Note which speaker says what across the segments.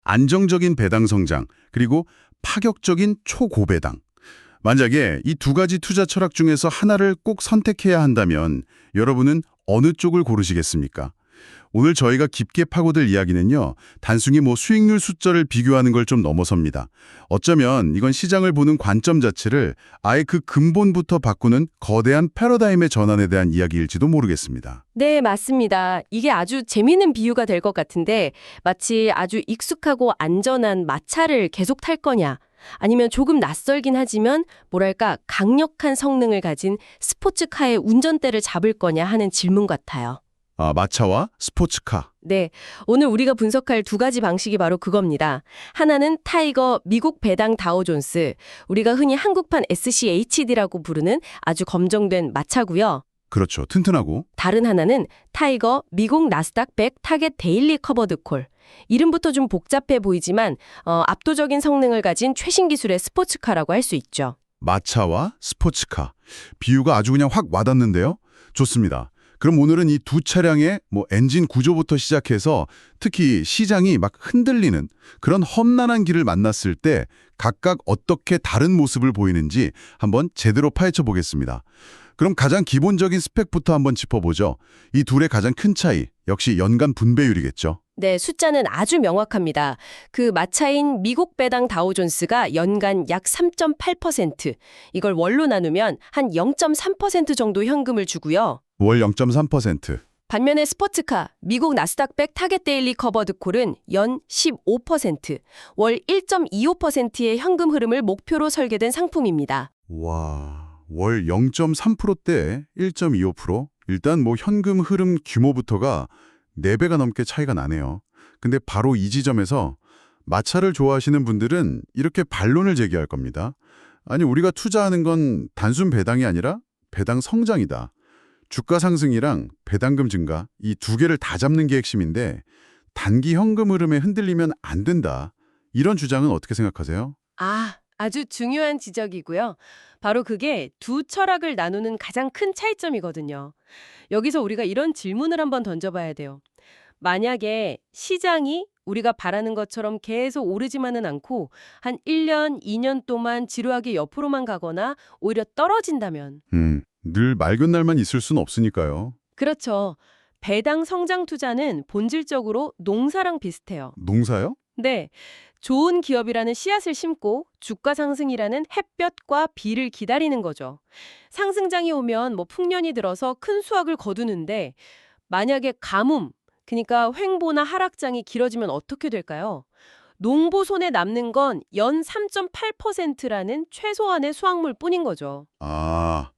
Speaker 1: 안정적인 배당 성장, 그리고 파격적인 초고배당. 만약에 이 두 가지 투자 철학 중에서 하나를 꼭 선택해야 한다면 여러분은 어느 쪽을 고르시겠습니까? 오늘 저희가 깊게 파고들 이야기는요, 단순히 수익률 숫자를 비교하는 걸 좀 넘어섭니다. 어쩌면 이건 시장을 보는 관점 자체를 아예 그 근본부터 바꾸는 거대한 패러다임의 전환에 대한 이야기일지도 모르겠습니다.
Speaker 2: 네, 맞습니다. 이게 아주 재미있는 비유가 될 것 같은데 마치 아주 익숙하고 안전한 마차를 계속 탈 거냐 아니면 조금 낯설긴 하지만 뭐랄까 강력한 성능을 가진 스포츠카의 운전대를 잡을 거냐 하는 질문 같아요.
Speaker 1: 마차와 스포츠카.
Speaker 2: 네, 오늘 우리가 분석할 두 가지 방식이 바로 그겁니다. 하나는 타이거 미국 배당 다우존스, 우리가 흔히 한국판 SCHD라고 부르는 아주 검증된 마차고요.
Speaker 1: 그렇죠. 튼튼하고.
Speaker 2: 다른 하나는 타이거 미국 나스닥 100 타겟 데일리 커버드 콜. 이름부터 좀 복잡해 보이지만 압도적인 성능을 가진 최신 기술의 스포츠카라고 할 수 있죠.
Speaker 1: 마차와 스포츠카. 비유가 아주 그냥 확 와닿는데요. 좋습니다. 그럼 오늘은 이 두 차량의 엔진 구조부터 시작해서 특히 시장이 막 흔들리는 그런 험난한 길을 만났을 때 각각 어떻게 다른 모습을 보이는지 한번 제대로 파헤쳐 보겠습니다. 그럼 가장 기본적인 스펙부터 한번 짚어보죠. 이 둘의 가장 큰 차이, 역시 연간 분배율이겠죠.
Speaker 2: 네, 숫자는 아주 명확합니다. 그 마차인 미국 배당 다우존스가 연간 약 3.8%, 이걸 월로 나누면 한 0.3% 정도 현금을 주고요.
Speaker 1: 월 0.3%.
Speaker 2: 반면에 스포츠카, 미국 나스닥 100 타겟 데일리 커버드 콜은 연 15%, 월 1.25%의 현금 흐름을 목표로 설계된 상품입니다.
Speaker 1: 와, 월 0.3%대 1.25%? 일단 현금 흐름 규모부터가 4배가 넘게 차이가 나네요. 근데 바로 이 지점에서 마차를 좋아하시는 분들은 이렇게 반론을 제기할 겁니다. 아니, 우리가 투자하는 건 단순 배당이 아니라 배당 성장이다. 주가 상승이랑 배당금 증가, 이 두 개를 다 잡는 게 핵심인데 단기 현금 흐름에 흔들리면 안 된다. 이런 주장은 어떻게 생각하세요?
Speaker 2: 아주 중요한 지적이고요. 바로 그게 두 철학을 나누는 가장 큰 차이점이거든요. 여기서 우리가 이런 질문을 한번 던져봐야 돼요. 만약에 시장이 우리가 바라는 것처럼 계속 오르지만은 않고 한 1년, 2년 동안 지루하게 옆으로만 가거나 오히려 떨어진다면
Speaker 1: 늘 맑은 날만 있을 수는 없으니까요.
Speaker 2: 그렇죠. 배당 성장 투자는 본질적으로 농사랑 비슷해요.
Speaker 1: 농사요?
Speaker 2: 네. 좋은 기업이라는 씨앗을 심고 주가 상승이라는 햇볕과 비를 기다리는 거죠. 상승장이 오면 풍년이 들어서 큰 수확을 거두는데 만약에 가뭄, 그러니까 횡보나 하락장이 길어지면 어떻게 될까요? 농부 손에 남는 건 연 3.8%라는 최소한의 수확물 뿐인 거죠.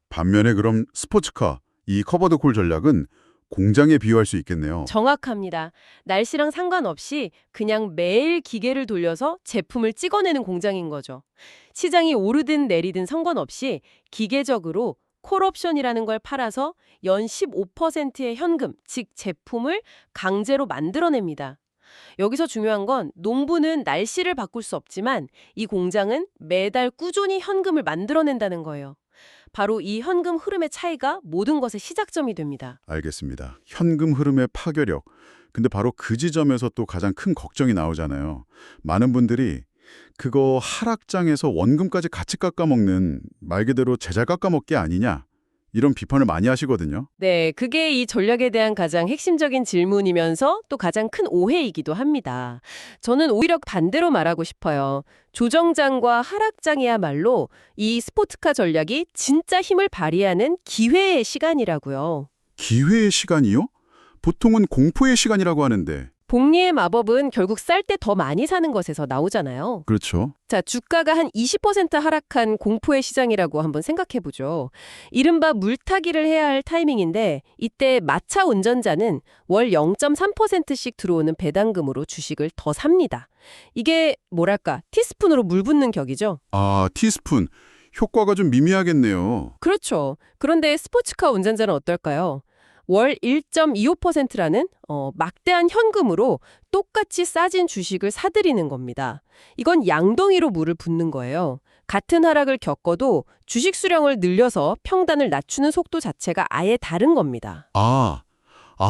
Speaker 1: 반면에 그럼 스포츠카, 이 커버드 콜 전략은 공장에 비유할 수 있겠네요.
Speaker 2: 정확합니다. 날씨랑 상관없이 그냥 매일 기계를 돌려서 제품을 찍어내는 공장인 거죠. 시장이 오르든 내리든 상관없이 기계적으로 콜옵션이라는 걸 팔아서 연 15%의 현금, 즉 제품을 강제로 만들어냅니다. 여기서 중요한 건 농부는 날씨를 바꿀 수 없지만 이 공장은 매달 꾸준히 현금을 만들어낸다는 거예요. 바로 이 현금 흐름의 차이가 모든 것의 시작점이 됩니다.
Speaker 1: 알겠습니다. 현금 흐름의 파괴력. 근데 바로 그 지점에서 또 가장 큰 걱정이 나오잖아요. 많은 분들이 그거 하락장에서 원금까지 같이 깎아먹는 말 그대로 제잘 깎아먹기 아니냐, 이런 비판을 많이 하시거든요.
Speaker 2: 네, 그게 이 전략에 대한 가장 핵심적인 질문이면서 또 가장 큰 오해이기도 합니다. 저는 오히려 반대로 말하고 싶어요. 조정장과 하락장이야말로 이 스포츠카 전략이 진짜 힘을 발휘하는 기회의 시간이라고요.
Speaker 1: 기회의 시간이요? 보통은 공포의 시간이라고 하는데.
Speaker 2: 복리의 마법은 결국 쌀 때 더 많이 사는 것에서 나오잖아요.
Speaker 1: 그렇죠.
Speaker 2: 자, 주가가 한 20% 하락한 공포의 시장이라고 한번 생각해보죠. 이른바 물타기를 해야 할 타이밍인데 이때 마차 운전자는 월 0.3%씩 들어오는 배당금으로 주식을 더 삽니다. 이게 뭐랄까 티스푼으로 물 붓는 격이죠.
Speaker 1: 티스푼. 효과가 좀 미미하겠네요.
Speaker 2: 그렇죠. 그런데 스포츠카 운전자는 어떨까요? 월 1.25%라는 막대한 현금으로 똑같이 싸진 주식을 사들이는 겁니다. 이건 양동이로 물을 붓는 거예요. 같은 하락을 겪어도 주식 수량을 늘려서 평단을 낮추는 속도 자체가 아예 다른 겁니다.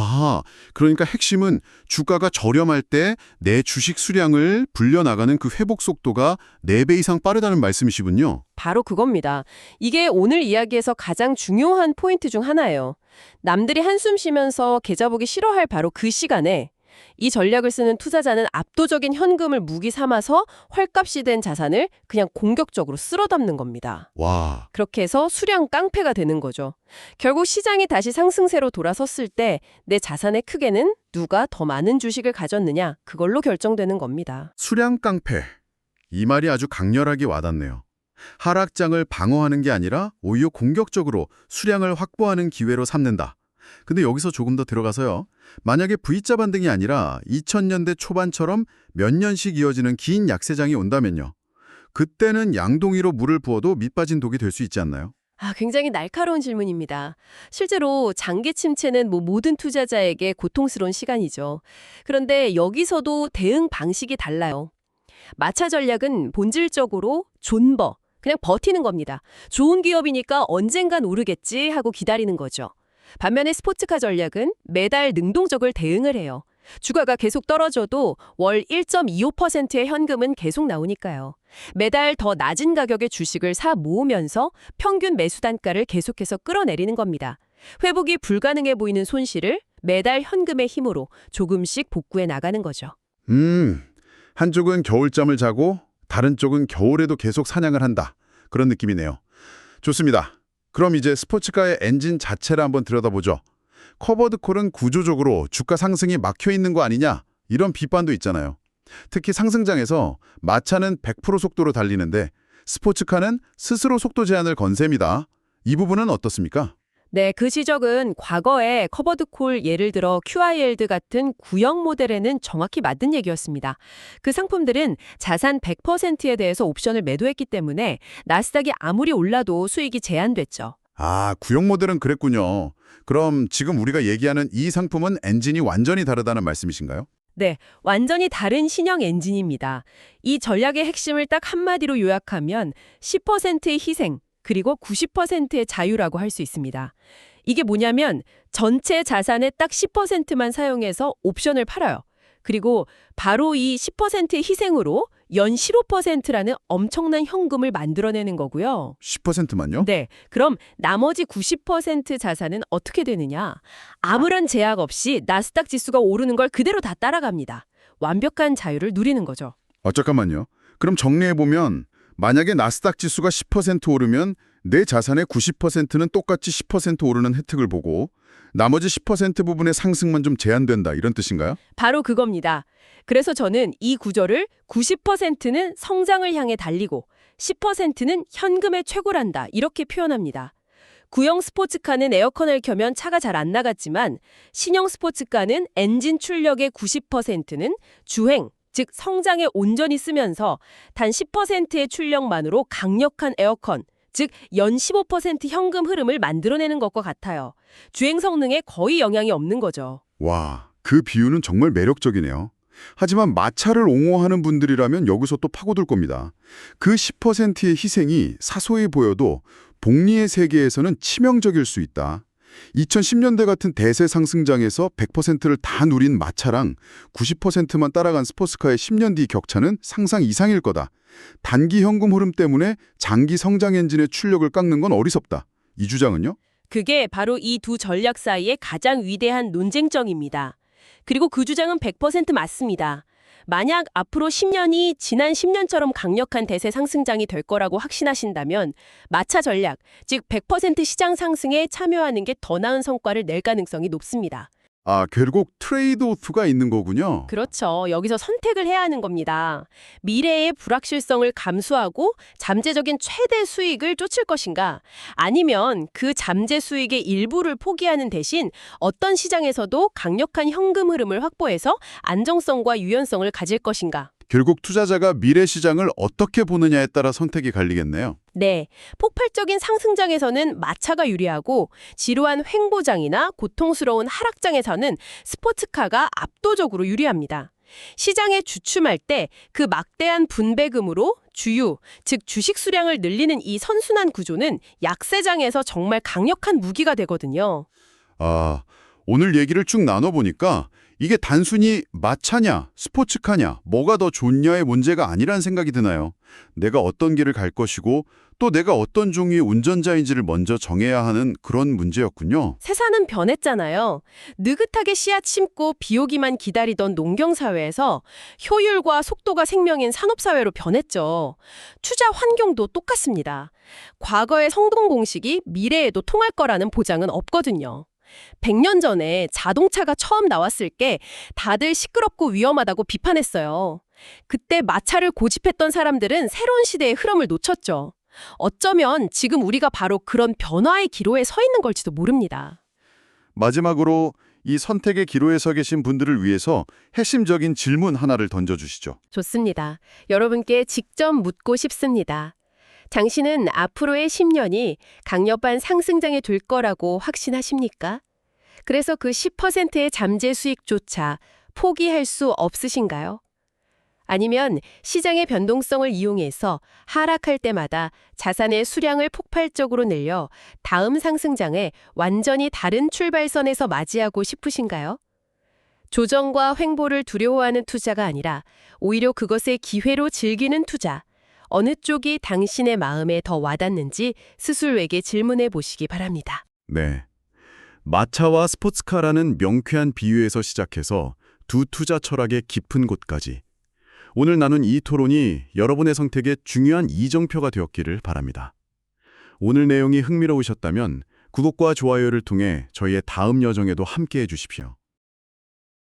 Speaker 1: 아하, 그러니까 핵심은 주가가 저렴할 때 내 주식 수량을 불려나가는 그 회복 속도가 4배 이상 빠르다는 말씀이시군요.
Speaker 2: 바로 그겁니다. 이게 오늘 이야기에서 가장 중요한 포인트 중 하나예요. 남들이 한숨 쉬면서 계좌 보기 싫어할 바로 그 시간에 이 전략을 쓰는 투자자는 압도적인 현금을 무기 삼아서 헐값이 된 자산을 그냥 공격적으로 쓸어 담는 겁니다.
Speaker 1: 와,
Speaker 2: 그렇게 해서 수량 깡패가 되는 거죠. 결국 시장이 다시 상승세로 돌아섰을 때 내 자산의 크게는 누가 더 많은 주식을 가졌느냐 그걸로 결정되는 겁니다.
Speaker 1: 수량 깡패. 이 말이 아주 강렬하게 와닿네요. 하락장을 방어하는 게 아니라 오히려 공격적으로 수량을 확보하는 기회로 삼는다. 근데 여기서 조금 더 들어가서요. 만약에 V자 반등이 아니라 2000년대 초반처럼 몇 년씩 이어지는 긴 약세장이 온다면요. 그때는 양동이로 물을 부어도 밑 빠진 독이 될 수 있지 않나요?
Speaker 2: 굉장히 날카로운 질문입니다. 실제로 장기 침체는 모든 투자자에게 고통스러운 시간이죠. 그런데 여기서도 대응 방식이 달라요. 마차 전략은 본질적으로 존버, 그냥 버티는 겁니다. 좋은 기업이니까 언젠간 오르겠지 하고 기다리는 거죠. 반면에 스포츠카 전략은 매달 능동적으로 대응을 해요. 주가가 계속 떨어져도 월 1.25%의 현금은 계속 나오니까요. 매달 더 낮은 가격의 주식을 사 모으면서 평균 매수 단가를 계속해서 끌어내리는 겁니다. 회복이 불가능해 보이는 손실을 매달 현금의 힘으로 조금씩 복구해 나가는 거죠.
Speaker 1: 한쪽은 겨울잠을 자고 다른 쪽은 겨울에도 계속 사냥을 한다. 그런 느낌이네요. 좋습니다. 그럼 이제 스포츠카의 엔진 자체를 한번 들여다보죠. 커버드 콜은 구조적으로 주가 상승이 막혀 있는 거 아니냐? 이런 비판도 있잖아요. 특히 상승장에서 마차는 100% 속도로 달리는데 스포츠카는 스스로 속도 제한을 건 셈이다. 이 부분은 어떻습니까?
Speaker 2: 네, 그 지적은 과거에 커버드콜 예를 들어 QILD 같은 구형 모델에는 정확히 맞는 얘기였습니다. 그 상품들은 자산 100%에 대해서 옵션을 매도했기 때문에 나스닥이 아무리 올라도 수익이 제한됐죠.
Speaker 1: 아, 구형 모델은 그랬군요. 그럼 지금 우리가 얘기하는 이 상품은 엔진이 완전히 다르다는 말씀이신가요?
Speaker 2: 네, 완전히 다른 신형 엔진입니다. 이 전략의 핵심을 딱 한마디로 요약하면 10%의 희생, 그리고 90%의 자유라고 할 수 있습니다. 이게 뭐냐면 전체 자산의 딱 10%만 사용해서 옵션을 팔아요. 그리고 바로 이 10%의 희생으로 연 15%라는 엄청난 현금을 만들어내는 거고요.
Speaker 1: 10%만요?
Speaker 2: 네, 그럼 나머지 90% 자산은 어떻게 되느냐? 아무런 제약 없이 나스닥 지수가 오르는 걸 그대로 다 따라갑니다. 완벽한 자유를 누리는 거죠.
Speaker 1: 잠깐만요. 그럼 정리해보면 만약에 나스닥 지수가 10% 오르면 내 자산의 90%는 똑같이 10% 오르는 혜택을 보고 나머지 10% 부분의 상승만 좀 제한된다 이런 뜻인가요?
Speaker 2: 바로 그겁니다. 그래서 저는 이 구조를 90%는 성장을 향해 달리고 10%는 현금의 최고란다 이렇게 표현합니다. 구형 스포츠카는 에어컨을 켜면 차가 잘 안 나갔지만 신형 스포츠카는 엔진 출력의 90%는 주행, 즉 성장에 온전히 쓰면서 단 10%의 출력만으로 강력한 에어컨, 즉 연 15% 현금 흐름을 만들어내는 것과 같아요. 주행 성능에 거의 영향이 없는 거죠.
Speaker 1: 와, 그 비유는 정말 매력적이네요. 하지만 마차를 옹호하는 분들이라면 여기서 또 파고들 겁니다. 그 10%의 희생이 사소해 보여도 복리의 세계에서는 치명적일 수 있다. 2010년대 같은 대세 상승장에서 100%를 다 누린 마차랑 90%만 따라간 스포츠카의 10년 뒤 격차는 상상 이상일 거다. 단기 현금 흐름 때문에 장기 성장 엔진의 출력을 깎는 건 어리석다. 이 주장은요?
Speaker 2: 그게 바로 이 두 전략 사이의 가장 위대한 논쟁점입니다. 그리고 그 주장은 100% 맞습니다. 만약 앞으로 10년이 지난 10년처럼 강력한 대세 상승장이 될 거라고 확신하신다면 마차 전략, 즉 100% 시장 상승에 참여하는 게 더 나은 성과를 낼 가능성이 높습니다.
Speaker 1: 아, 결국 트레이드 오프가 있는 거군요.
Speaker 2: 그렇죠. 여기서 선택을 해야 하는 겁니다. 미래의 불확실성을 감수하고 잠재적인 최대 수익을 쫓을 것인가? 아니면 그 잠재 수익의 일부를 포기하는 대신 어떤 시장에서도 강력한 현금 흐름을 확보해서 안정성과 유연성을 가질 것인가?
Speaker 1: 결국 투자자가 미래 시장을 어떻게 보느냐에 따라 선택이 갈리겠네요.
Speaker 2: 네, 폭발적인 상승장에서는 마차가 유리하고 지루한 횡보장이나 고통스러운 하락장에서는 스포츠카가 압도적으로 유리합니다. 시장에 주춤할 때 그 막대한 분배금으로 주유, 즉 주식 수량을 늘리는 이 선순환 구조는 약세장에서 정말 강력한 무기가 되거든요.
Speaker 1: 아, 오늘 얘기를 쭉 나눠보니까 이게 단순히 마차냐, 스포츠카냐, 뭐가 더 좋냐의 문제가 아니란 생각이 드나요? 내가 어떤 길을 갈 것이고 또 내가 어떤 종류의 운전자인지를 먼저 정해야 하는 그런 문제였군요.
Speaker 2: 세상은 변했잖아요. 느긋하게 씨앗 심고 비 오기만 기다리던 농경사회에서 효율과 속도가 생명인 산업사회로 변했죠. 투자 환경도 똑같습니다. 과거의 성공 공식이 미래에도 통할 거라는 보장은 없거든요. 100년 전에 자동차가 처음 나왔을 때 다들 시끄럽고 위험하다고 비판했어요. 그때 마차를 고집했던 사람들은 새로운 시대의 흐름을 놓쳤죠. 어쩌면 지금 우리가 바로 그런 변화의 기로에 서 있는 걸지도 모릅니다.
Speaker 1: 마지막으로 이 선택의 기로에 서 계신 분들을 위해서 핵심적인 질문 하나를 던져주시죠.
Speaker 2: 좋습니다. 여러분께 직접 묻고 싶습니다. 당신은 앞으로의 10년이 강력한 상승장에 될 거라고 확신하십니까? 그래서 그 10%의 잠재 수익조차 포기할 수 없으신가요? 아니면 시장의 변동성을 이용해서 하락할 때마다 자산의 수량을 폭발적으로 늘려 다음 상승장에 완전히 다른 출발선에서 맞이하고 싶으신가요? 조정과 횡보를 두려워하는 투자가 아니라 오히려 그것을 기회로 즐기는 투자. 어느 쪽이 당신의 마음에 더 와닿는지 스스로에게 질문해 보시기 바랍니다.
Speaker 1: 네. 마차와 스포츠카라는 명쾌한 비유에서 시작해서 두 투자 철학의 깊은 곳까지. 오늘 나눈 이 토론이 여러분의 선택에 중요한 이정표가 되었기를 바랍니다. 오늘 내용이 흥미로우셨다면 구독과 좋아요를 통해 저희의 다음 여정에도 함께해 주십시오.